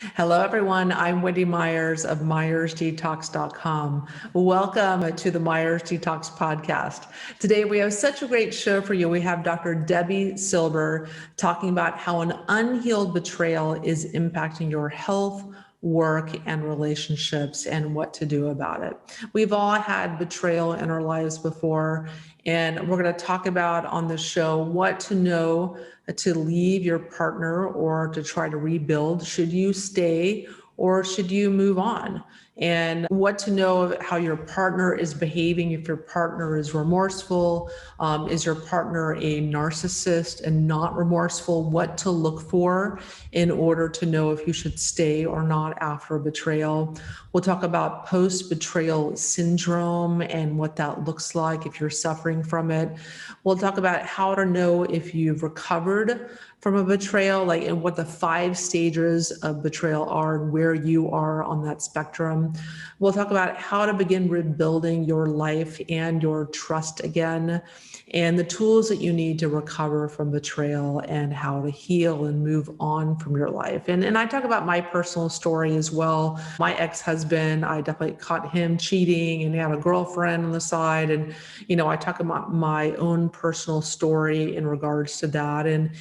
Hello, everyone. I'm Wendy Myers of MyersDetox.com. Welcome to the Myers Detox podcast. Today, we have such a great show for you. We have Dr. Debi Silber talking about how an unhealed betrayal is impacting your health, work, and relationships and what to do about it. We've all had betrayal in our lives before, and we're going to talk about on the show what to know to leave your partner or to try to rebuild. Should you stay or should you move on? And what to know how your partner is behaving, if your partner is remorseful, is your partner a narcissist and not remorseful, what to look for in order to know if you should stay or not after a betrayal. We'll talk about post-betrayal syndrome and what that looks like if you're suffering from it. We'll talk about how to know if you've recovered from a betrayal, and what the 5 stages of betrayal are and where you are on that spectrum. We'll talk about how to begin rebuilding your life and your trust again, and the tools that you need to recover from betrayal and how to heal and move on from your life. And I talk about my personal story as well. My ex-husband, I definitely caught him cheating and he had a girlfriend on the side. And, I talk about my own personal story in regards to that. And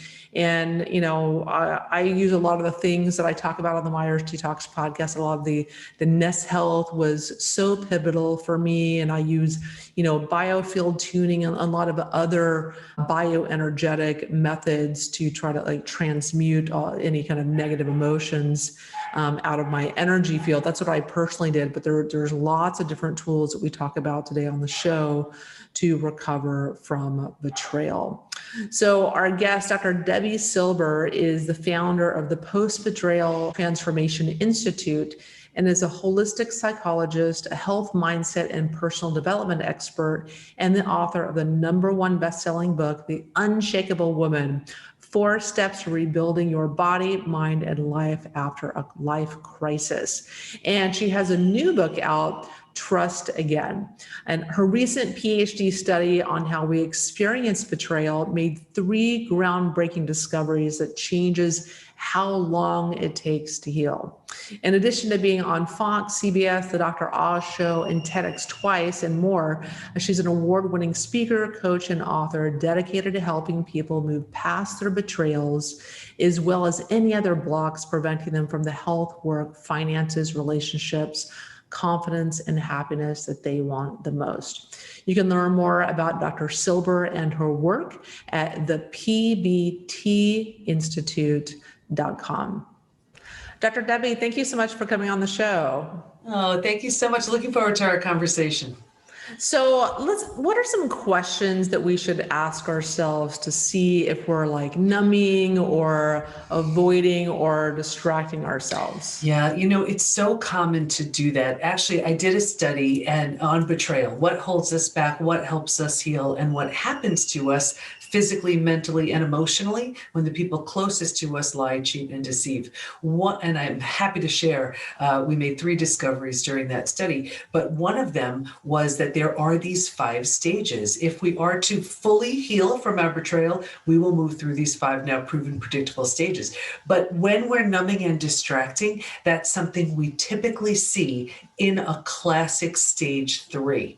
I use a lot of the things that I talk about on the Myers Detox podcast. A lot of the Nest Health was so pivotal for me. And I use, biofield tuning and a lot of other bioenergetic methods to try to transmute any kind of negative emotions out of my energy field. That's what I personally did. But there's lots of different tools that we talk about today on the show to recover from betrayal. So our guest, Dr. Debi Silber, is the founder of the Post Betrayal Transformation Institute and is a holistic psychologist, a health mindset and personal development expert, and the author of the #1 best-selling book, The Unshakable Woman: 4 Steps to Rebuilding Your Body, Mind, and Life After a Life Crisis. And she has a new book out, Trust Again. And her recent PhD study on how we experience betrayal made 3 groundbreaking discoveries that changes how long it takes to heal. In addition to being on Fox, CBS, The Dr. Oz Show, and TEDx twice and more, she's an award-winning speaker, coach, and author dedicated to helping people move past their betrayals, as well as any other blocks preventing them from the health, work, finances, relationships, confidence, and happiness that they want the most. You can learn more about Dr. Silber and her work at the pbtinstitute.com. Dr. Debi, thank you so much for coming on the show. Oh, thank you so much. Looking forward to our conversation. So what are some questions that we should ask ourselves to see if we're numbing or avoiding or distracting ourselves? Yeah, it's so common to do that. Actually, I did a study on betrayal, what holds us back, what helps us heal, and what happens to us physically, mentally, and emotionally when the people closest to us lie, cheat, and deceive. And I'm happy to share, we made 3 discoveries during that study, but one of them was that there are these 5 stages. If we are to fully heal from our betrayal, we will move through these 5 now proven predictable stages. But when we're numbing and distracting, that's something we typically see in a classic stage 3.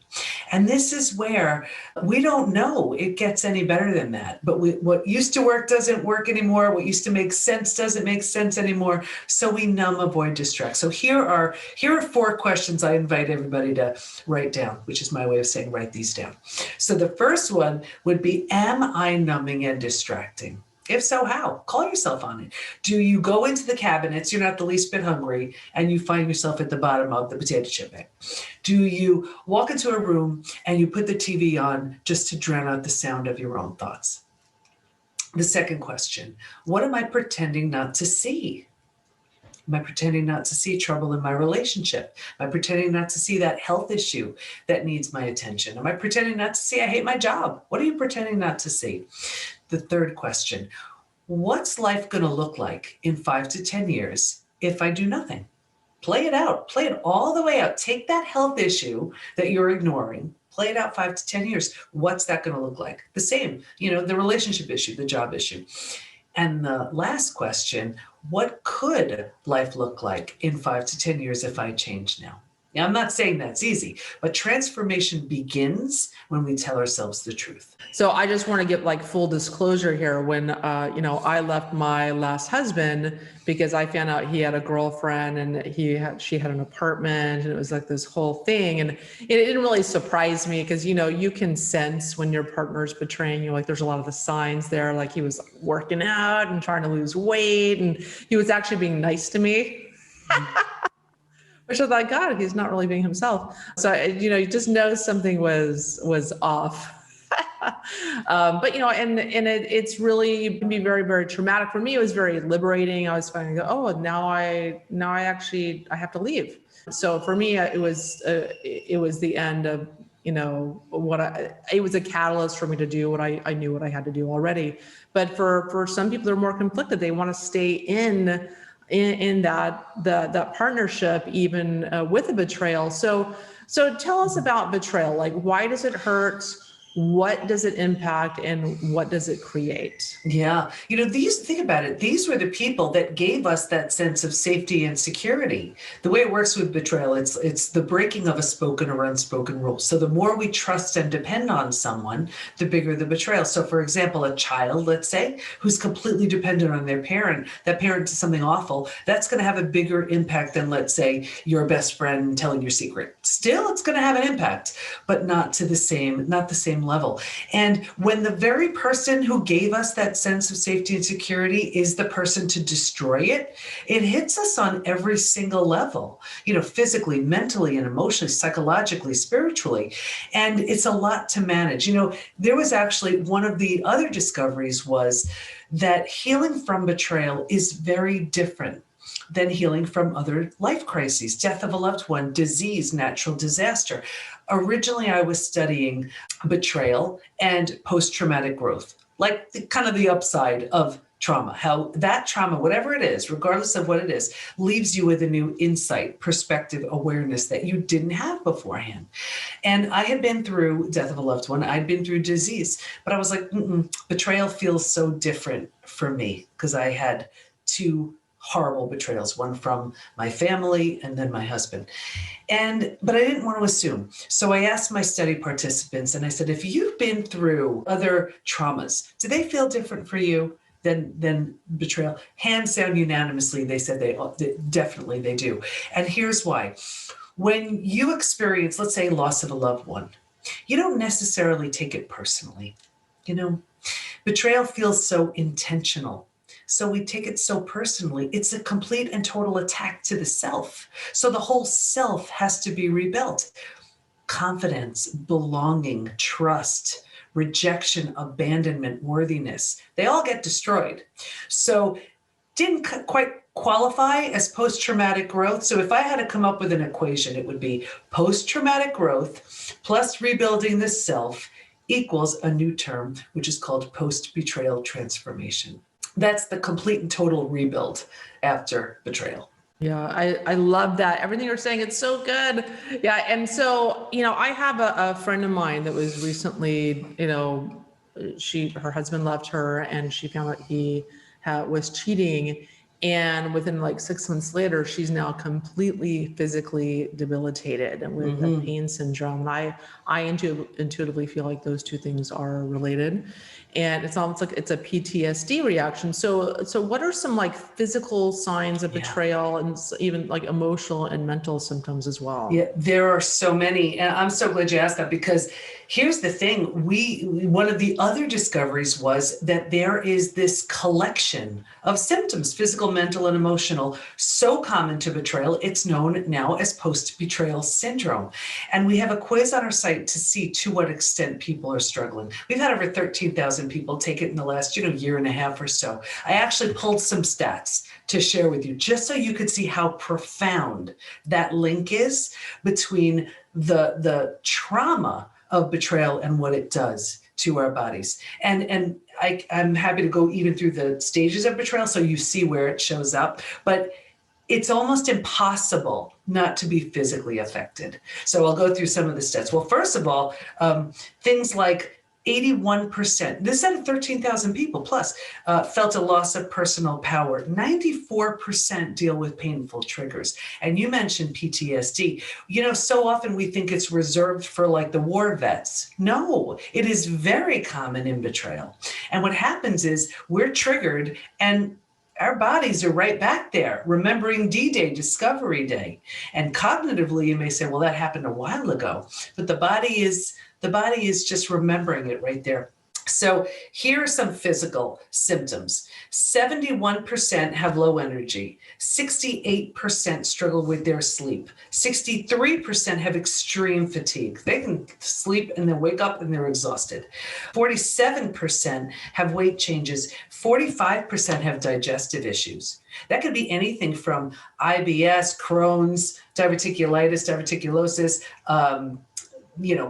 And this is where we don't know it gets any better than that. But what used to work doesn't work anymore. What used to make sense doesn't make sense anymore. So we numb, avoid, distract. So here are 4 questions I invite everybody to write down, which is my way of saying write these down. So the first one would be, am I numbing and distracting? If so, how? Call yourself on it. Do you go into the cabinets, you're not the least bit hungry, and you find yourself at the bottom of the potato chip bag? Do you walk into a room and you put the TV on just to drown out the sound of your own thoughts? The second question, what am I pretending not to see? Am I pretending not to see trouble in my relationship? Am I pretending not to see that health issue that needs my attention? Am I pretending not to see I hate my job? What are you pretending not to see? The third question, what's life going to look like in 5 to 10 years if I do nothing? Play it out. Play it all the way out. Take that health issue that you're ignoring. Play it out 5 to 10 years. What's that going to look like? The same, the relationship issue, the job issue. And the last question, what could life look like in 5 to 10 years if I change now? Now, I'm not saying that's easy, but transformation begins when we tell ourselves the truth. So I just want to give like full disclosure here. When, I left my last husband because I found out he had a girlfriend and she had an apartment, and it was like this whole thing. And it didn't really surprise me because, you can sense when your partner's betraying you. Like there's a lot of the signs there, like he was working out and trying to lose weight, and he was actually being nice to me. Which I thought, God, he's not really being himself. So, you just know something was off. But, it's really can be very, very traumatic. For me, it was very liberating. I was finding, now I have to leave. So for me, it was the end of, it was a catalyst for me to do what I knew what I had to do already. But for some people, they're more conflicted. They want to stay in that partnership, even with a betrayal. So tell us about betrayal. Like, why does it hurt? What does it impact, and what does it create? Yeah. Think about it. These were the people that gave us that sense of safety and security. The way it works with betrayal, it's the breaking of a spoken or unspoken rule. So the more we trust and depend on someone, the bigger the betrayal. So for example, a child, let's say, who's completely dependent on their parent, that parent does something awful, that's going to have a bigger impact than, let's say, your best friend telling your secret. Still, it's going to have an impact, but not the same level. And when the very person who gave us that sense of safety and security is the person to destroy it, it hits us on every single level, physically, mentally, and emotionally, psychologically, spiritually. And it's a lot to manage. There was actually one of the other discoveries was that healing from betrayal is very different than healing from other life crises, death of a loved one, disease, natural disaster. Originally, I was studying betrayal and post-traumatic growth, like kind of the upside of trauma, how that trauma, whatever it is, regardless of what it is, leaves you with a new insight, perspective, awareness that you didn't have beforehand. And I had been through death of a loved one. I'd been through disease, but I was like, betrayal feels so different for me because I had two horrible betrayals, one from my family and then my husband. But I didn't want to assume. So I asked my study participants and I said, if you've been through other traumas, do they feel different for you than betrayal? Hands down unanimously, they said they definitely they do. And here's why. When you experience, let's say, loss of a loved one, you don't necessarily take it personally. Betrayal feels so intentional. So we take it so personally. It's a complete and total attack to the self. So the whole self has to be rebuilt. Confidence, belonging, trust, rejection, abandonment, worthiness, they all get destroyed. So didn't quite qualify as post-traumatic growth. So if I had to come up with an equation, it would be post-traumatic growth plus rebuilding the self equals a new term, which is called post-betrayal transformation. That's the complete and total rebuild after betrayal. Yeah, I love that. Everything you're saying, it's so good. Yeah. And so, I have a friend of mine that was recently, her husband left her and she found out he was cheating. And within like 6 months later, she's now completely physically debilitated and with a pain syndrome. And I intuitively feel like those two things are related. And it's almost like it's a PTSD reaction. So what are some like physical signs of betrayal and even like emotional and mental symptoms as well? Yeah, there are so many. And I'm so glad you asked that because here's the thing. One of the other discoveries was that there is this collection of symptoms, physical, mental, and emotional, so common to betrayal. It's known now as post-betrayal syndrome. And we have a quiz on our site to see to what extent people are struggling. We've had over 13,000 people take it in the last, year and a half or so. I actually pulled some stats to share with you, just so you could see how profound that link is between the trauma of betrayal and what it does to our bodies. And I'm happy to go even through the stages of betrayal so you see where it shows up. But it's almost impossible not to be physically affected. So I'll go through some of the stats. Well, first of all, things like 81%, this is out of 13,000 people plus, felt a loss of personal power. 94% deal with painful triggers. And you mentioned PTSD. So often we think it's reserved for like the war vets. No, it is very common in betrayal. And what happens is we're triggered and our bodies are right back there, remembering D-Day, Discovery Day. And cognitively, you may say, well, that happened a while ago, but the body is just remembering it right there. So here are some physical symptoms. 71% have low energy. 68% struggle with their sleep. 63% have extreme fatigue. They can sleep and then wake up and they're exhausted. 47% have weight changes. 45% have digestive issues. That could be anything from IBS, Crohn's, diverticulitis, diverticulosis,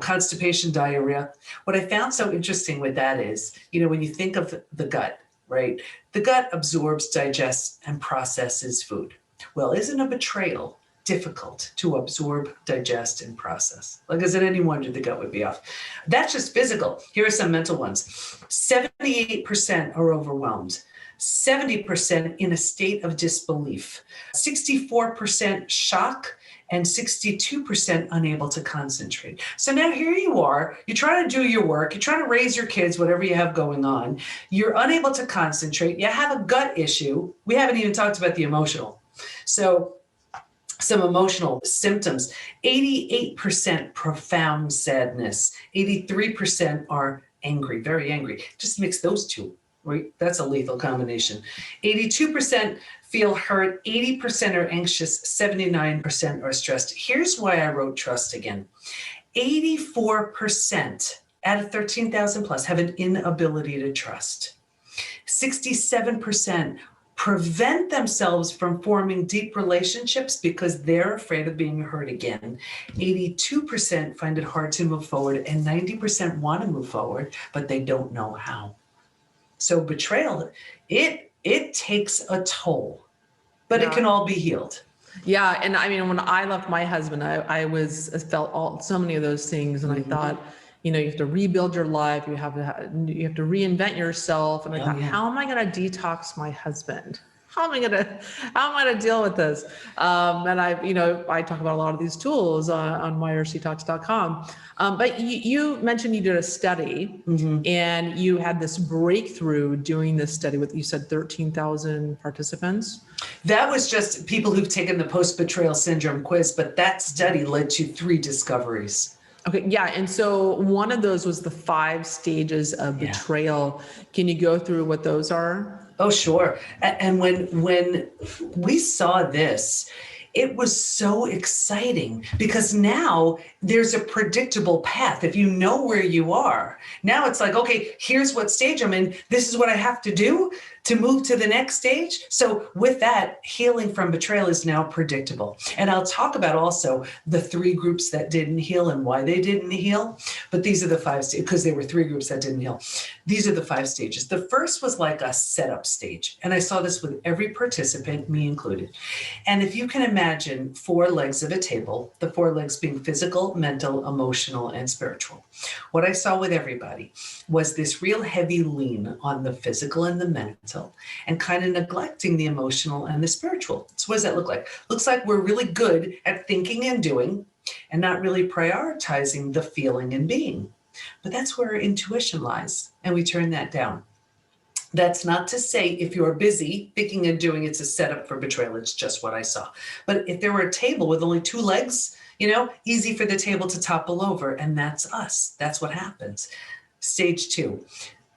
constipation, diarrhea. What I found so interesting with that is, when you think of the gut, right? The gut absorbs, digests, and processes food. Well, isn't a betrayal difficult to absorb, digest, and process? Like, is it any wonder the gut would be off? That's just physical. Here are some mental ones. 78% are overwhelmed. 70% in a state of disbelief. 64% shock, and 62% unable to concentrate. So now here you are, you're trying to do your work, you're trying to raise your kids, whatever you have going on. You're unable to concentrate, you have a gut issue. We haven't even talked about the emotional. So some emotional symptoms, 88% profound sadness, 83% are angry, very angry. Just mix those two, right? That's a lethal combination. 82% feel hurt, 80% are anxious, 79% are stressed. Here's why I wrote trust again. 84% out of 13,000 plus have an inability to trust. 67% prevent themselves from forming deep relationships because they're afraid of being hurt again. 82% find it hard to move forward, and 90% want to move forward, but they don't know how. So betrayal, it takes a toll, but it can all be healed. Yeah. And I mean, when I left my husband, I felt so many of those things. And I thought, you have to rebuild your life. You have to reinvent yourself. And I thought, how am I going to detox my husband? How am I going to deal with this? And I talk about a lot of these tools on myrsdetox.com. But you mentioned you did a study and you had this breakthrough doing this study with, you said 13,000 participants. That was just people who've taken the Post Betrayal Syndrome quiz, but that study led to 3 discoveries. Okay. Yeah. And so one of those was the 5 stages of betrayal. Can you go through what those are? Oh, sure. And when we saw this, it was so exciting because now there's a predictable path. If you know where you are, now it's like, okay, here's what stage I'm in. This is what I have to do to move to the next stage. So with that, healing from betrayal is now predictable. And I'll talk about also the 3 groups that didn't heal and why they didn't heal. But these are the 5 stages, because there were 3 groups that didn't heal. These are the 5 stages. The first was like a setup stage. And I saw this with every participant, me included. And if you can imagine 4 legs of a table, the 4 legs being physical, mental, emotional, and spiritual. What I saw with everybody was this real heavy lean on the physical and the mental, and kind of neglecting the emotional and the spiritual. So what does that look like? Looks like we're really good at thinking and doing and not really prioritizing the feeling and being. But that's where our intuition lies, and we turn that down. That's not to say if you're busy thinking and doing, it's a setup for betrayal. It's just what I saw. But if there were a table with only 2 legs, easy for the table to topple over, and that's us. That's what happens. Stage 2,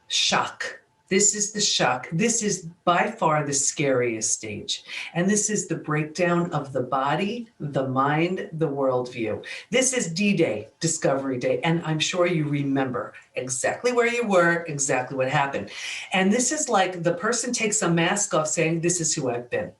shock. This is the shock. This is by far the scariest stage. And this is the breakdown of the body, the mind, the worldview. This is D-Day, Discovery Day. And I'm sure you remember exactly where you were, exactly what happened. And this is like the person takes a mask off saying, this is who I've been.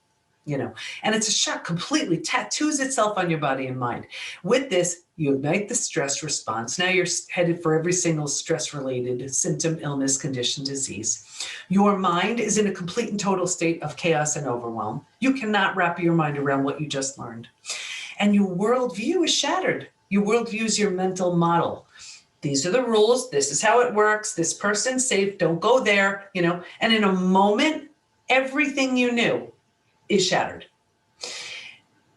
And it's a shock, completely tattoos itself on your body and mind. With this, you ignite the stress response. Now you're headed for every single stress-related symptom, illness, condition, disease. Your mind is in a complete and total state of chaos and overwhelm. You cannot wrap your mind around what you just learned. And your worldview is shattered. Your worldview is your mental model. These are the rules. This is how it works. This person's safe. Don't go there, and in a moment, everything you knew is shattered.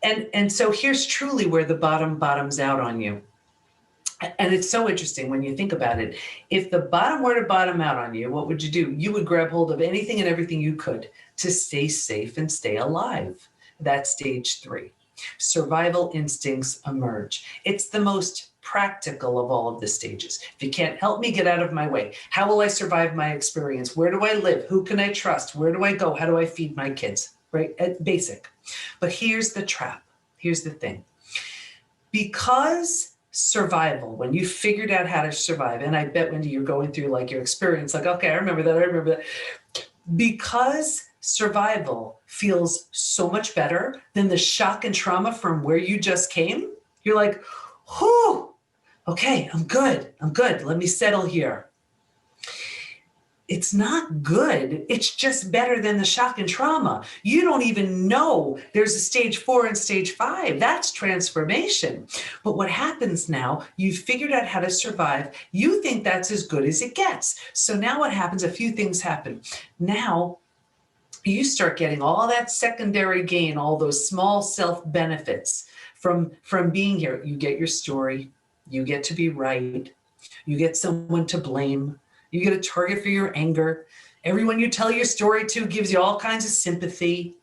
And so here's truly where the bottoms out on you. And it's so interesting when you think about it. If the bottom were to bottom out on you, what would you do? You would grab hold of anything and everything you could to stay safe and stay alive. That's stage 3. Survival instincts emerge. It's the most practical of all of the stages. If you can't help me, get out of my way. How will I survive my experience? Where do I live? Who can I trust? Where do I go? How do I feed my kids? Right? Basic. But here's the trap. Here's the thing. Because survival, when you figured out how to survive, and I bet, Wendy, you're going through like your experience, like, okay, I remember that. Because survival feels so much better than the shock and trauma from where you just came, you're like, whew, okay, I'm good. Let me settle here. It's not good. It's just better than the shock and trauma. You don't even know there's a stage 4 and stage 5. That's transformation. But what happens now, you've figured out how to survive. You think that's as good as it gets. So now what happens? A few things happen. Now you start getting all that secondary gain, all those small self benefits from being here. You get your story. You get to be right. You get someone to blame. You get a target for your anger. Everyone you tell your story to gives you all kinds of sympathy,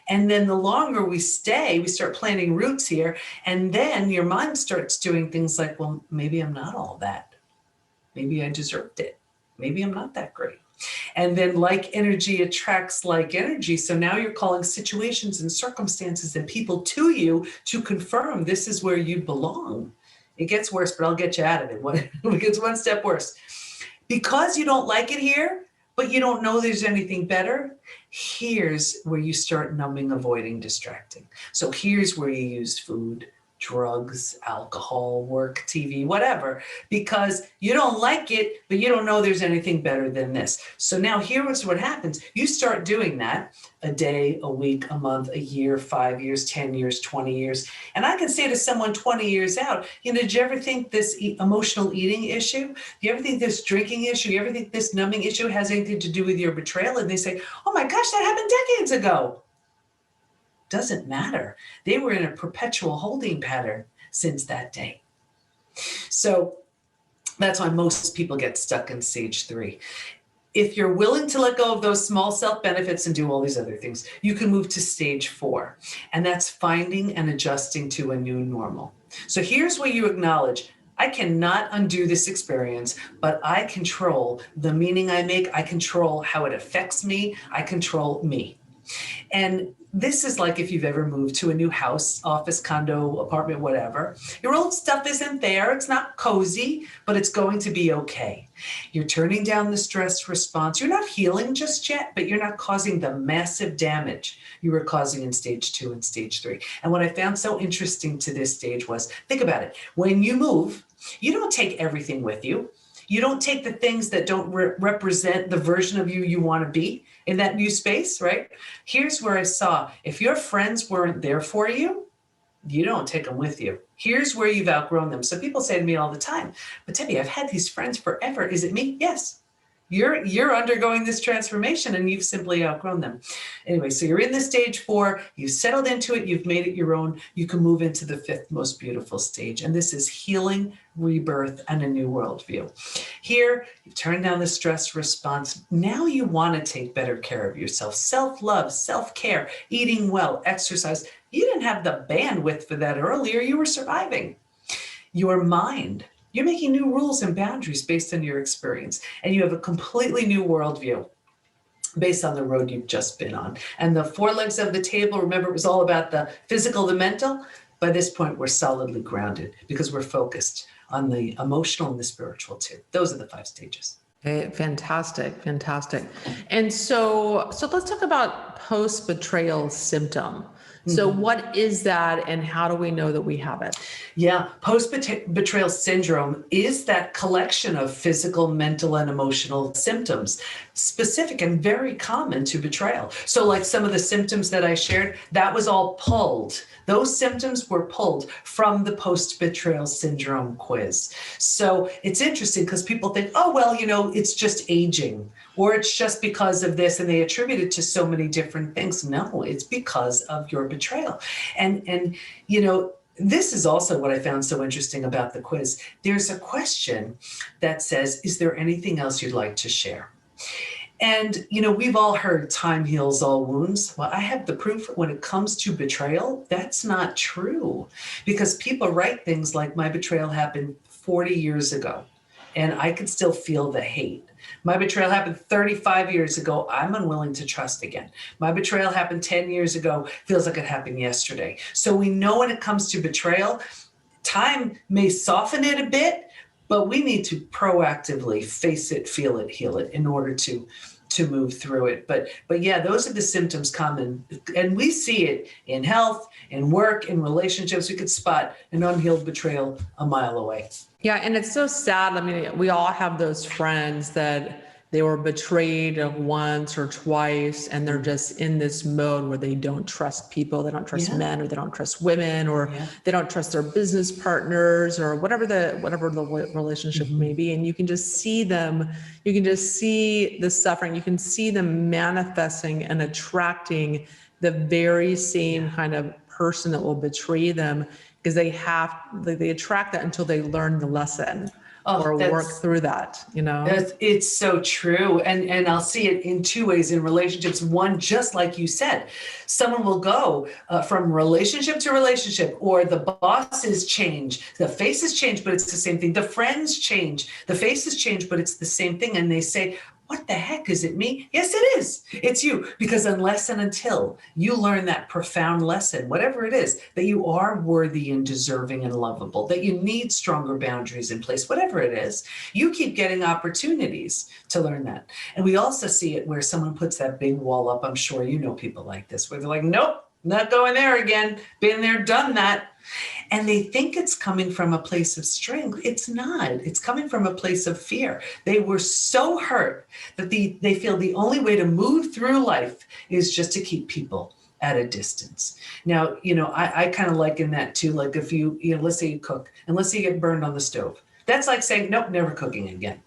And then the longer we stay, we start planting roots here. And then your mind starts doing things like, well, maybe I'm not all that. Maybe I deserved it. Maybe I'm not that great. And then like energy attracts like energy. So now you're calling situations and circumstances and people to you to confirm this is where you belong. It gets worse, but I'll get you out of it. It gets one step worse. Because you don't like it here, but you don't know there's anything better, here's where you start numbing, avoiding, distracting. So here's where you use food, drugs, alcohol, work, TV, whatever, because you don't like it, but you don't know there's anything better than this. So now here's what happens. You start doing that a day, a week, a month, a year, 5 years, 10 years, 20 years. And I can say to someone 20 years out, did you ever think this emotional eating issue? Do you ever think this drinking issue? Do you ever think this numbing issue has anything to do with your betrayal? And they say, oh my gosh, that happened decades ago. Doesn't matter. They were in a perpetual holding pattern since that day. So that's why most people get stuck in stage 3. If you're willing to let go of those small self-benefits and do all these other things, you can move to stage 4. And that's finding and adjusting to a new normal. So here's where you acknowledge, I cannot undo this experience, but I control the meaning I make. I control how it affects me. I control me. And this is like if you've ever moved to a new house, office, condo, apartment, whatever. Your old stuff isn't there. It's not cozy, but it's going to be okay. You're turning down the stress response. You're not healing just yet, but you're not causing the massive damage you were causing in stage 2 and stage 3. And what I found so interesting to this stage was, think about it. When you move, you don't take everything with you. You don't take the things that don't represent the version of you want to be in that new space, right? Here's where I saw, if your friends weren't there for you, you don't take them with you. Here's where you've outgrown them. So people say to me all the time, but Debi, I've had these friends forever. Is it me? Yes. You're undergoing this transformation and you've simply outgrown them. Anyway, so you're in the stage 4, you've settled into it, you've made it your own, you can move into the 5th most beautiful stage. And this is healing, rebirth, and a new worldview. Here, you've turned down the stress response. Now you want to take better care of yourself. Self-love, self-care, eating well, exercise. You didn't have the bandwidth for that earlier. You were surviving. Your mind. You're making new rules and boundaries based on your experience, and you have a completely new worldview based on the road you've just been on. And the 4 legs of the table, remember, it was all about the physical, the mental. By this point, we're solidly grounded because we're focused on the emotional and the spiritual too. Those are the 5 stages. Okay, fantastic. And so let's talk about post-betrayal symptom. So what is that and how do we know that we have it? Yeah, post-betrayal syndrome is that collection of physical, mental, and emotional symptoms specific and very common to betrayal. So like some of the symptoms that I shared, that was all pulled. Those symptoms were pulled from the post-betrayal syndrome quiz. So it's interesting because people think, oh, well, it's just aging, or it's just because of this, and they attribute it to so many different things. No, it's because of your betrayal. And this is also what I found so interesting about the quiz. There's a question that says, is there anything else you'd like to share? And, we've all heard time heals all wounds. Well, I have the proof when it comes to betrayal, that's not true. Because people write things like, my betrayal happened 40 years ago, and I can still feel the hate. My betrayal happened 35 years ago. I'm unwilling to trust again. My betrayal happened 10 years ago. Feels like it happened yesterday. So we know when it comes to betrayal, time may soften it a bit, but we need to proactively face it, feel it, heal it in order to move through it. But yeah, those are the symptoms common. And we see it in health, in work, in relationships. We could spot an unhealed betrayal a mile away. Yeah, and it's so sad. I mean, we all have those friends that they were betrayed once or twice, and they're just in this mode where they don't trust people, they don't trust men, or they don't trust women, or they don't trust their business partners, or whatever the relationship may be. And you can just see them, you can just see the suffering, you can see them manifesting and attracting the very same kind of person that will betray them, because they attract that until they learn the lesson. Or work through that, It's so true. And I'll see it in two ways in relationships. One, just like you said, someone will go from relationship to relationship, or the bosses change, the faces change, but it's the same thing. The friends change, the faces change, but it's the same thing. And they say, what the heck, is it me? Yes, it is. It's you. Because unless and until you learn that profound lesson, whatever it is, that you are worthy and deserving and lovable, that you need stronger boundaries in place, whatever it is, you keep getting opportunities to learn that. And we also see it where someone puts that big wall up. I'm sure you know people like this, where they're like, nope, not going there again. Been there, done that. And they think it's coming from a place of strength. It's not. It's coming from a place of fear. They were so hurt that they feel the only way to move through life is just to keep people at a distance. Now, I kind of liken that to, like, if you let's say you cook, and let's say you get burned on the stove. That's like saying, nope, never cooking again.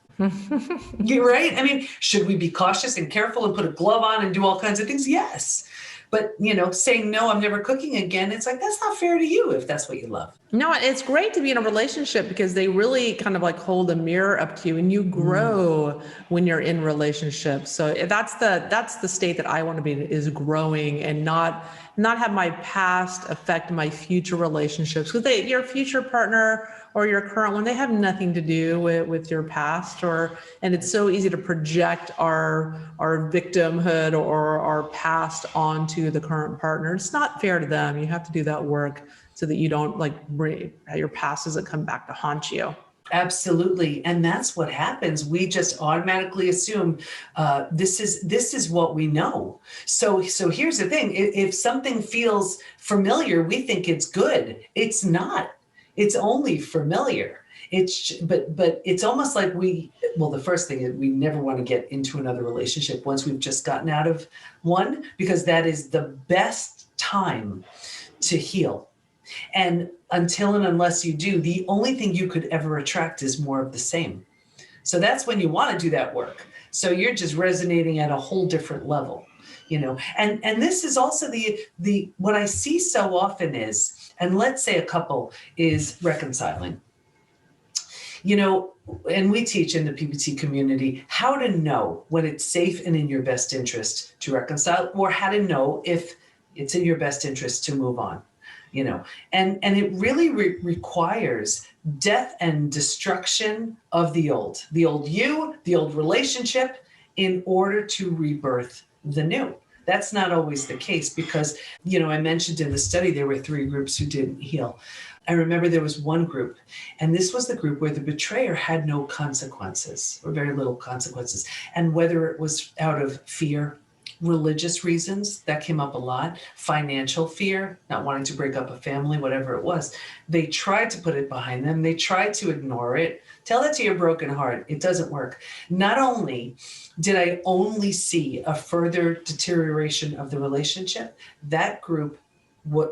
You're right. I mean, should we be cautious and careful and put a glove on and do all kinds of things? Yes. But, saying, no, I'm never cooking again, it's like, that's not fair to you if that's what you love. No, it's great to be in a relationship because they really kind of like hold a mirror up to you, and you grow when you're in relationships. So that's the state that I want to be in, is growing, and not have my past affect my future relationships. Because your future partner or your current one, they have nothing to do with your past, and it's so easy to project our victimhood or our past onto the current partner. It's not fair to them. You have to do that work so that you don't your past doesn't come back to haunt you. Absolutely. And that's what happens. We just automatically assume this is what we know. So here's the thing. If something feels familiar, we think it's good. It's not. It's only familiar. But it's almost like the first thing is we never want to get into another relationship once we've just gotten out of one, because that is the best time to heal. And until and unless you do, the only thing you could ever attract is more of the same. So that's when you want to do that work. So you're just resonating at a whole different level, and this is also the what I see so often is, and let's say a couple is reconciling, and we teach in the PBT community how to know when it's safe and in your best interest to reconcile, or how to know if it's in your best interest to move on. And it really requires death and destruction of the old you, the old relationship, in order to rebirth the new. That's not always the case because, I mentioned in the study, there were 3 groups who didn't heal. I remember there was one group, and this was the group where the betrayer had no consequences, or very little consequences. And whether it was out of fear religious reasons, that came up a lot, financial fear, not wanting to break up a family, whatever it was. They tried to put it behind them. They tried to ignore it. Tell that to your broken heart. It doesn't work. Not only did I only see a further deterioration of the relationship, that group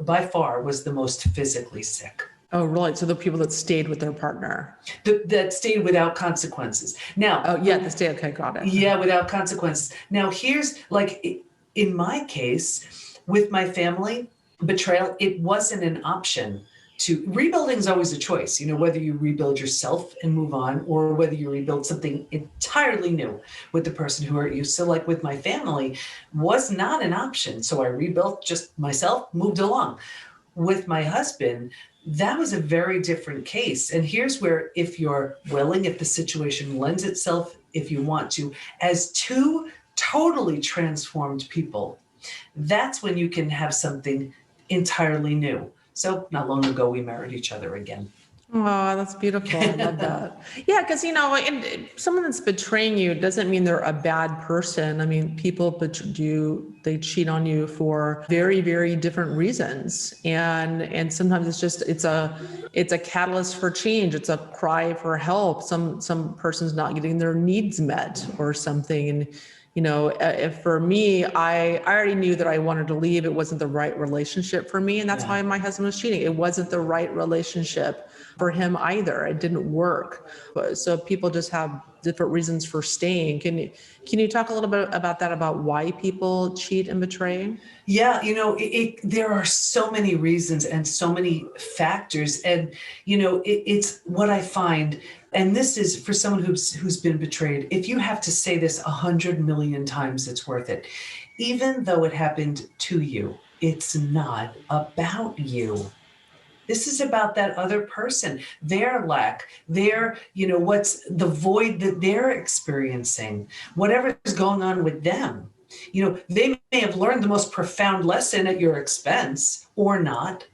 by far was the most physically sick. Oh, really? So the people that stayed with their partner. That stayed without consequences. Now, oh yeah, the stay. Okay, got it. Yeah, without consequences. Now, here's like in my case with my family, betrayal, it wasn't an option. To rebuilding is always a choice, whether you rebuild yourself and move on, or whether you rebuild something entirely new with the person who hurt you. So like with my family, was not an option. So I rebuilt just myself, moved along. With my husband, that was a very different case. And here's where, if you're willing, if the situation lends itself, if you want to, as two totally transformed people, that's when you can have something entirely new. So not long ago, we married each other again. Oh, that's beautiful. I love that. Yeah, because, and someone that's betraying you doesn't mean they're a bad person. I mean, people they cheat on you for very, very different reasons. And sometimes it's a catalyst for change. It's a cry for help. Some person's not getting their needs met or something. And, if for me, I already knew that I wanted to leave. It wasn't the right relationship for me. And that's why my husband was cheating. It wasn't the right relationship for him either. It didn't work. So people just have different reasons for staying. Can you talk a little bit about that, about why people cheat and betray? Yeah, there are so many reasons and so many factors. And, it's what I find, and this is for someone who's been betrayed. If you have to say this 100 million times, it's worth it. Even though it happened to you, it's not about you. This is about that other person, their lack, their, what's the void that they're experiencing, whatever is going on with them. They may have learned the most profound lesson at your expense or not,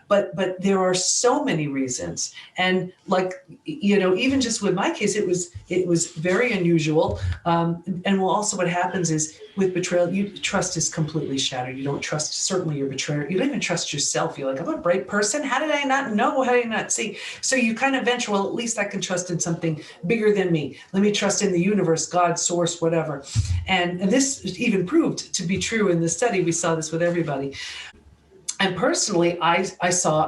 but there are so many reasons. And like, even just with my case, it was very unusual. And also what happens is with betrayal, trust is completely shattered. You don't trust certainly your betrayer. You don't even trust yourself. You're like, I'm a bright person. How did I not know? How did I not see? So you kind of venture, well, at least I can trust in something bigger than me. Let me trust in the universe, God, source, whatever. And this even proved to be true in the study. We saw this with everybody. And personally, I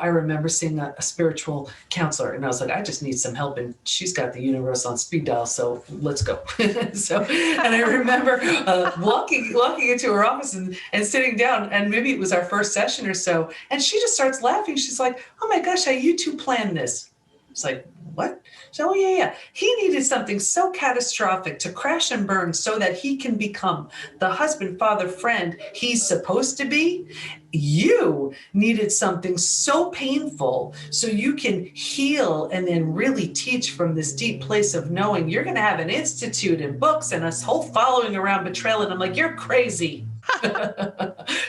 remember seeing a spiritual counselor, and I was like, I just need some help. And she's got the universe on speed dial, so let's go. And I remember walking into her office and sitting down, and maybe it was our first session or so, and she just starts laughing. She's like, oh my gosh, how you two planned this? It's like, what? So, yeah. He needed something so catastrophic to crash and burn so that he can become the husband, father, friend he's supposed to be. You needed something so painful so you can heal and then really teach from this deep place of knowing. You're going to have an institute and books and a whole following around betrayal. And I'm like, you're crazy.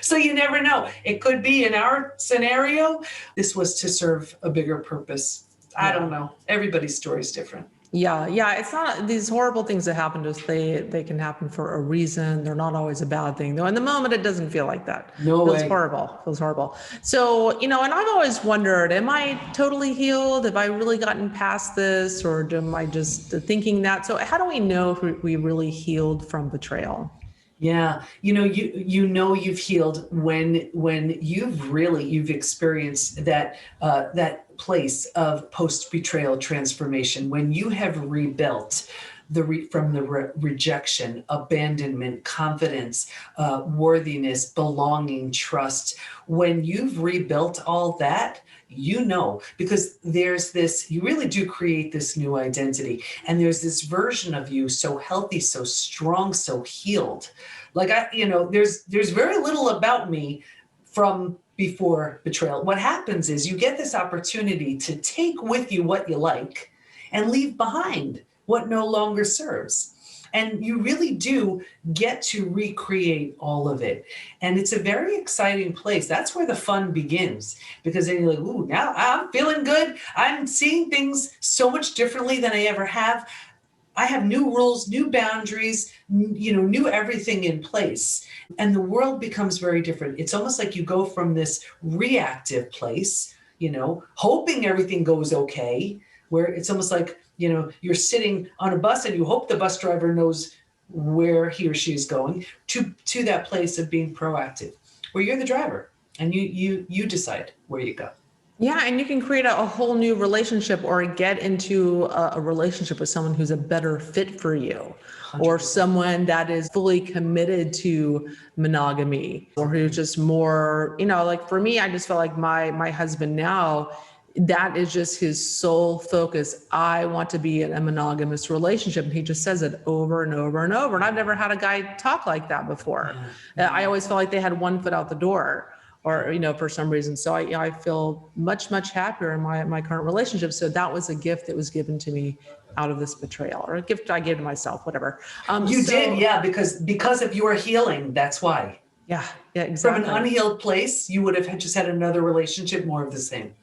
So you never know. It could be in our scenario, this was to serve a bigger purpose. I don't know. Everybody's story is different. Yeah. It's not these horrible things that happen to us. They can happen for a reason. They're not always a bad thing, though. In the moment, it doesn't feel like that. No way. Feels horrible. So, and I've always wondered, am I totally healed? Have I really gotten past this, or am I just thinking that? So how do we know if we really healed from betrayal? Yeah. You've healed when you've experienced that place of post betrayal transformation, when you have rebuilt from the rejection, abandonment, confidence, worthiness, belonging, trust. When you've rebuilt all that, because there's this, you really do create this new identity. And there's this version of you so healthy, so strong, so healed. Like there's very little about me from before betrayal. What happens is you get this opportunity to take with you what you like and leave behind what no longer serves. And you really do get to recreate all of it. And it's a very exciting place. That's where the fun begins, because then you're like, ooh, now I'm feeling good. I'm seeing things so much differently than I ever have. I have new rules, new boundaries, new everything in place. And the world becomes very different. It's almost like you go from this reactive place, hoping everything goes okay, where it's almost like, you're sitting on a bus and you hope the bus driver knows where he or she is going, to that place of being proactive, where you're the driver and you decide where you go. Yeah, and you can create a whole new relationship or get into a relationship with someone who's a better fit for you, or 100%. someone that is fully committed to monogamy, or who's just more, like for me, I just felt like my husband now, that is just his sole focus. I want to be in a monogamous relationship. And he just says it over and over and over. And I've never had a guy talk like that before. I always felt like they had one foot out the door, or, for some reason. So I feel much, much happier in my current relationship. So that was a gift that was given to me out of this betrayal, or a gift I gave to myself, whatever. You did, yeah, because of your healing, that's why. Yeah, exactly. From an unhealed place, you would have just had another relationship, more of the same.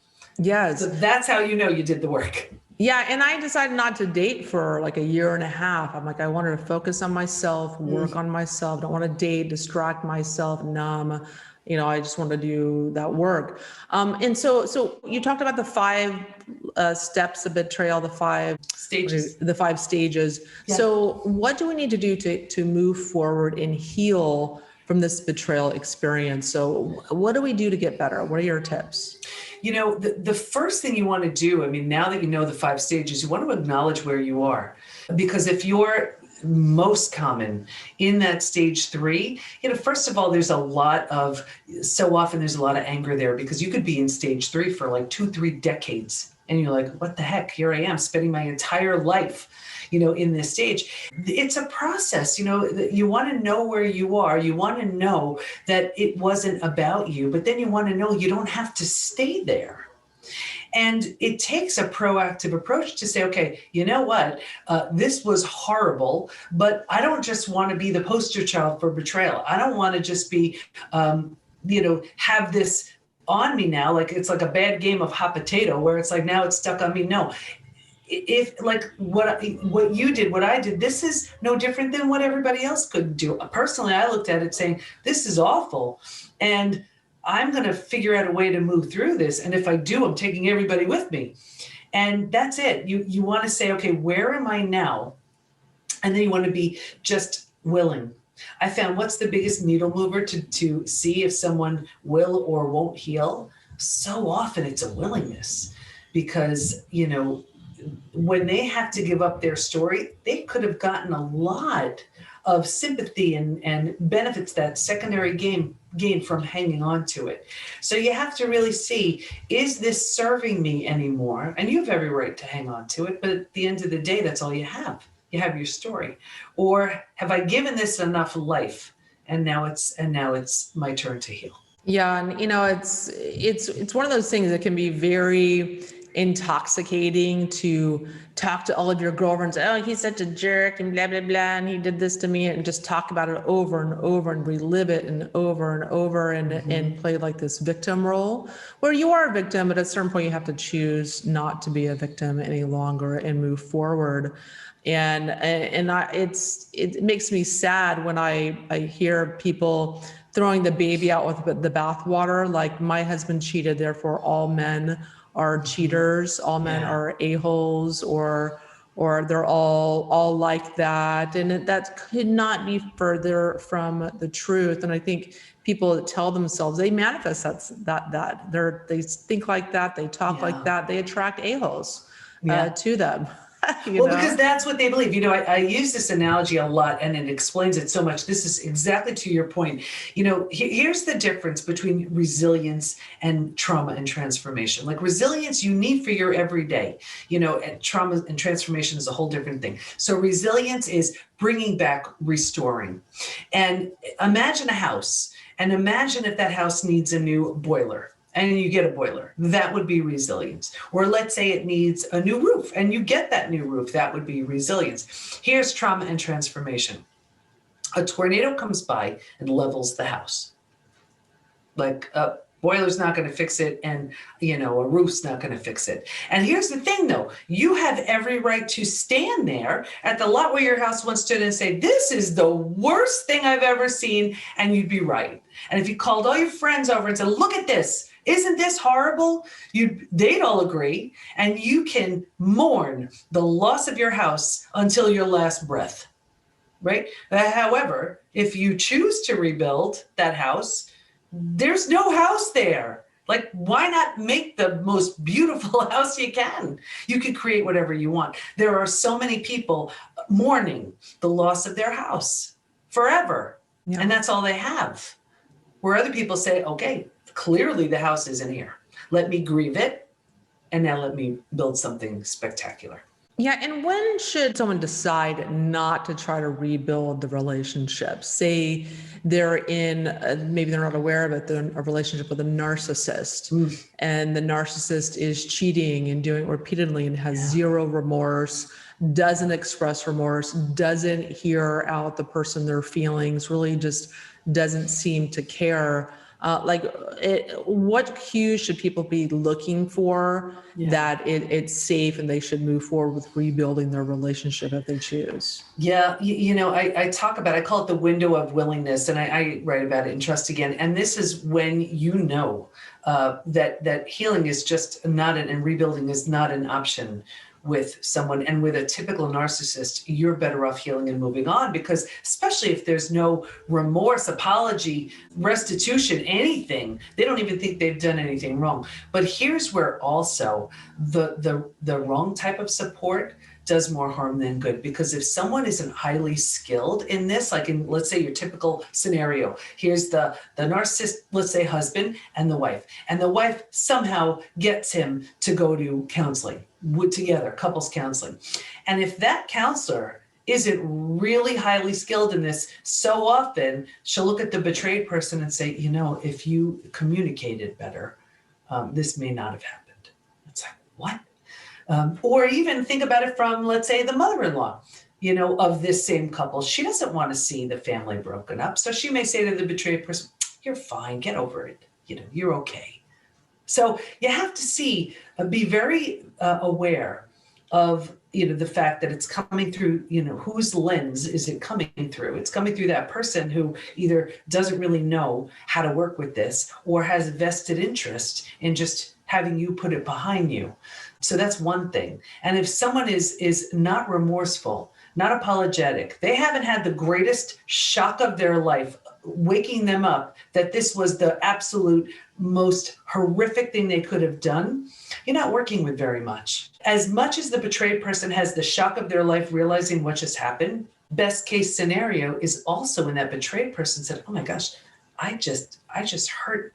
Yes. So that's how you did the work. Yeah, and I decided not to date for like a year and a half. I'm like, I wanted to focus on myself, work on myself. Don't want to date, distract myself, numb. I just want to do that work. And so you talked about the 5 steps of betrayal, the 5 stages. Yeah. So what do we need to do to move forward and heal from this betrayal experience? So what do we do to get better? What are your tips? The first thing you want to do, now that you know the 5 stages, you want to acknowledge where you are. Because if you're most common in that stage 3, first of all, so often there's a lot of anger there, because you could be in stage 3 for like 2-3 decades. And you're like, what the heck? Here I am spending my entire life, in this stage. It's a process, you want to know where you are. You want to know that it wasn't about you, but then you want to know you don't have to stay there. And it takes a proactive approach to say, okay, you know what, this was horrible, but I don't just want to be the poster child for betrayal. I don't want to just be, have this on me now, like it's like a bad game of hot potato where it's like, now it's stuck on me. No, if like what you did, what I did, this is no different than what everybody else could do. Personally, I looked at it saying, this is awful. And I'm going to figure out a way to move through this. And if I do, I'm taking everybody with me. And that's it. You want to say, okay, where am I now? And then you want to be just willing. I found what's the biggest needle mover to see if someone will or won't heal? So often it's a willingness, because, when they have to give up their story, they could have gotten a lot of sympathy and benefits, that secondary gain from hanging on to it. So you have to really see, is this serving me anymore? And you have every right to hang on to it, but at the end of the day, that's all you have. You have your story. Or have I given this enough life? And now it's my turn to heal. Yeah, and it's one of those things that can be very intoxicating to talk to all of your girlfriends. Oh, he's such a jerk and blah, blah, blah. And he did this to me, and just talk about it over and over and relive it and over and play like this victim role, where you are a victim, but at a certain point you have to choose not to be a victim any longer and move forward. And it makes me sad when I hear people throwing the baby out with the bathwater, like my husband cheated, therefore all men are cheaters, all men are a-holes, or they're all like that. And that could not be further from the truth. And I think people that tell themselves, they manifest that they think like that, they talk like that, they attract a-holes to them. Because that's what they believe. I use this analogy a lot, and it explains it so much. This is exactly to your point. Here's the difference between resilience and trauma and transformation. Like resilience, you need for your everyday, and trauma and transformation is a whole different thing. So resilience is bringing back, restoring. And imagine a house, and imagine if that house needs a new boiler. And you get a boiler, that would be resilience. Or let's say it needs a new roof and you get that new roof, that would be resilience. Here's trauma and transformation. A tornado comes by and levels the house. Like Boiler's not going to fix it, and a roof's not going to fix it. And here's the thing, though: you have every right to stand there at the lot where your house once stood and say, "This is the worst thing I've ever seen," and you'd be right. And if you called all your friends over and said, "Look at this, isn't this horrible?" they'd all agree, and you can mourn the loss of your house until your last breath, right? However, if you choose to rebuild that house, there's no house there. Like, why not make the most beautiful house you can? You can create whatever you want. There are so many people mourning the loss of their house forever. Yeah. And that's all they have. Where other people say, okay, clearly the house isn't here. Let me grieve it. And now let me build something spectacular. Yeah. And when should someone decide not to try to rebuild the relationship? Say they're in, maybe they're not aware of it, they're in a relationship with a narcissist, and the narcissist is cheating and doing it repeatedly and has zero remorse, doesn't express remorse, doesn't hear out the person, their feelings, really just doesn't seem to care. What cues should people be looking for that it's safe and they should move forward with rebuilding their relationship if they choose? Yeah, I talk about, I call it the window of willingness, and I write about it in Trust Again. And this is when that healing is just not and rebuilding is not an option with someone. And with a typical narcissist, you're better off healing and moving on, because especially if there's no remorse, apology, restitution, anything, they don't even think they've done anything wrong. But here's where also the wrong type of support does more harm than good. Because if someone isn't highly skilled in this, like in, let's say, your typical scenario, here's the narcissist, let's say husband and the wife somehow gets him to go to counseling together, couples counseling. And if that counselor isn't really highly skilled in this, so often she'll look at the betrayed person and say, if you communicated better, this may not have happened. It's like, what? Or even think about it from, let's say, the mother-in-law, of this same couple. She doesn't want to see the family broken up. So she may say to the betrayed person, "You're fine, get over it. You're okay." So you have to be very aware of, the fact that it's coming through, whose lens is it coming through? It's coming through that person who either doesn't really know how to work with this or has a vested interest in just having you put it behind you. So that's one thing. And if someone is not remorseful, not apologetic, they haven't had the greatest shock of their life waking them up that this was the absolute most horrific thing they could have done, you're not working with very much. As much as the betrayed person has the shock of their life realizing what just happened, best case scenario is also when that betrayed person said, "Oh my gosh, I just hurt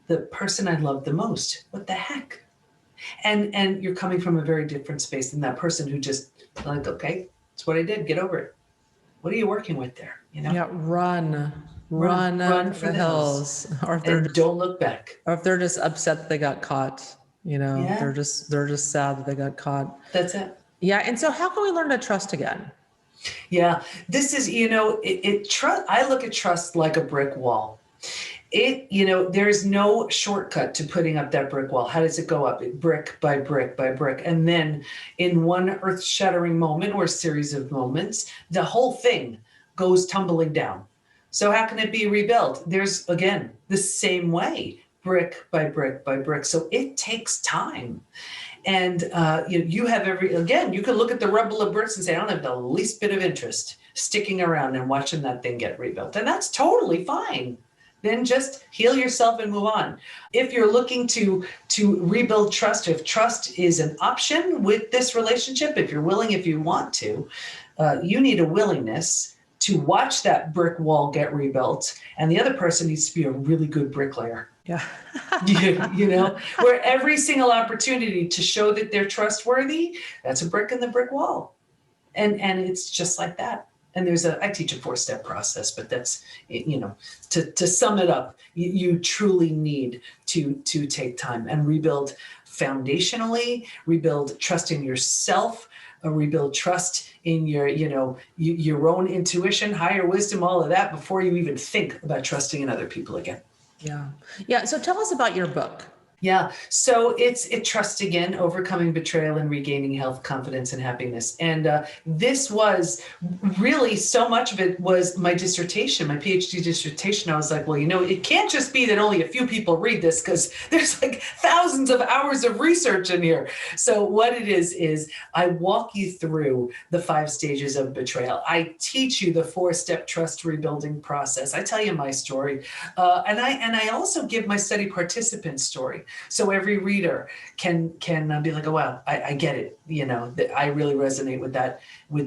the person I love the most. What the heck?" And you're coming from a very different space than that person who just like, "Okay, it's what I did. Get over it." What are you working with there? Yeah, run for the hills. Or if don't look back. Or if they're just upset that they got caught, they're just sad that they got caught. That's it. Yeah. And so how can we learn to trust again? Yeah, this is, trust. I look at trust like a brick wall. There's no shortcut to putting up that brick wall. How does it go up? Brick by brick by brick. And then in one earth-shattering moment or series of moments, the whole thing goes tumbling down. So how can it be rebuilt? There's, again, the same way, brick by brick by brick. So it takes time. And you have you can look at the rubble of bricks and say, I don't have the least bit of interest sticking around and watching that thing get rebuilt. And that's totally fine. Then just heal yourself and move on. If you're looking to rebuild trust, if trust is an option with this relationship, if you're willing, if you want to, you need a willingness to watch that brick wall get rebuilt. And the other person needs to be a really good bricklayer. Yeah. Where every single opportunity to show that they're trustworthy, that's a brick in the brick wall. And it's just like that. And I teach a 4-step process, but that's, to sum it up, you truly need to take time and rebuild foundationally, rebuild trust in yourself, rebuild trust in your own intuition, higher wisdom, all of that before you even think about trusting in other people again. Yeah. Yeah. So tell us about your book. Yeah. So it's Trust Again, Overcoming Betrayal and Regaining Health, Confidence, and Happiness. And this was really, so much of it was my dissertation, my PhD dissertation. I was like, well, it can't just be that only a few people read this, because there's like thousands of hours of research in here. So what it is I walk you through the 5 stages of betrayal. I teach you the 4-step trust rebuilding process. I tell you my story. And I also give my study participants' story. So every reader can be like, oh, wow, I get it. I really resonate with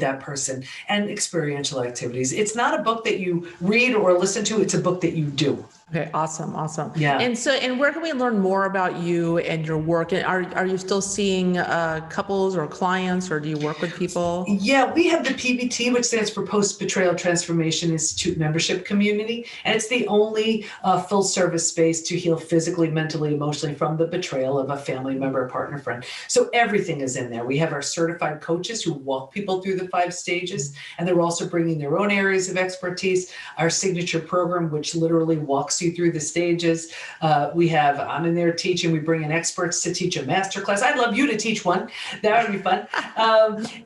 that person. And experiential activities. It's not a book that you read or listen to. It's a book that you do. Okay, awesome. Yeah. And where can we learn more about you and your work? And are you still seeing couples or clients, or do you work with people? Yeah, we have the PBT, which stands for Post Betrayal Transformation Institute membership community, and it's the only full service space to heal physically, mentally, emotionally from the betrayal of a family member, a partner, friend. So everything is in there. We have our certified coaches who walk people through the 5 stages, and they're also bringing their own areas of expertise. Our signature program, which literally walks you through the stages. I'm in there teaching. We bring in experts to teach a masterclass. I'd love you to teach one. That would be fun.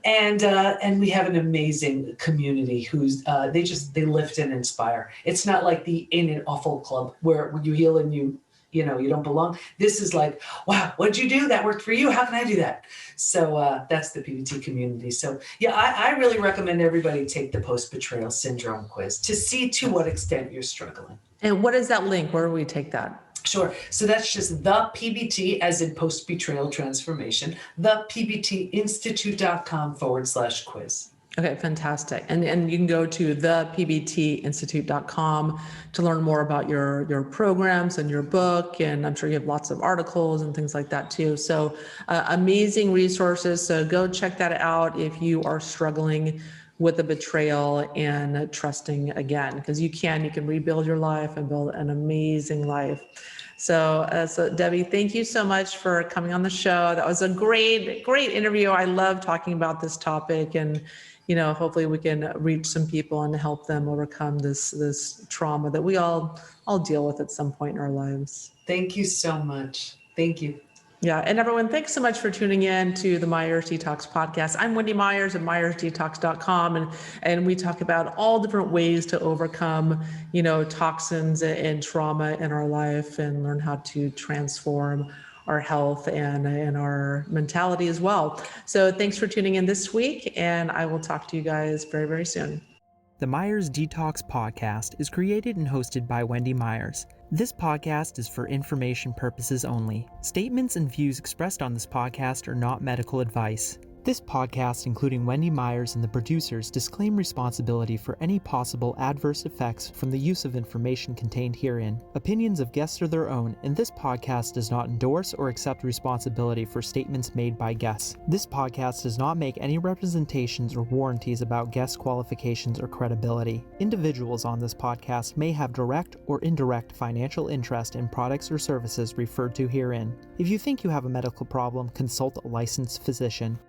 And we have an amazing community who's they lift and inspire. It's not like the Ain't It Awful Club where you heal and you don't belong. This is like, wow, what'd you do? That worked for you. How can I do that? So that's the PBT community. So yeah, I really recommend everybody take the post-betrayal syndrome quiz to see to what extent you're struggling. And what is that link? Where do we take that? Sure. So that's just the PBT, as in Post Betrayal Transformation, thepbtinstitute.com/quiz. Okay, fantastic. And you can go to thepbtinstitute.com to learn more about your programs and your book. And I'm sure you have lots of articles and things like that too. So amazing resources. So go check that out if you are struggling with the betrayal and trusting again, because you can rebuild your life and build an amazing life. So Debi, thank you so much for coming on the show. That was a great interview. I love talking about this topic, and hopefully we can reach some people and help them overcome this trauma that we all deal with at some point in our lives. Thank you so much. Thank you. Yeah. And everyone, thanks so much for tuning in to the Myers Detox podcast. I'm Wendy Myers at myersdetox.com. And we talk about all different ways to overcome, toxins and trauma in our life, and learn how to transform our health and our mentality as well. So thanks for tuning in this week, and I will talk to you guys very, very soon. The Myers Detox podcast is created and hosted by Wendy Myers. This podcast is for information purposes only. Statements and views expressed on this podcast are not medical advice. This podcast, including Wendy Myers and the producers, disclaim responsibility for any possible adverse effects from the use of information contained herein. Opinions of guests are their own, and this podcast does not endorse or accept responsibility for statements made by guests. This podcast does not make any representations or warranties about guest qualifications or credibility. Individuals on this podcast may have direct or indirect financial interest in products or services referred to herein. If you think you have a medical problem, consult a licensed physician.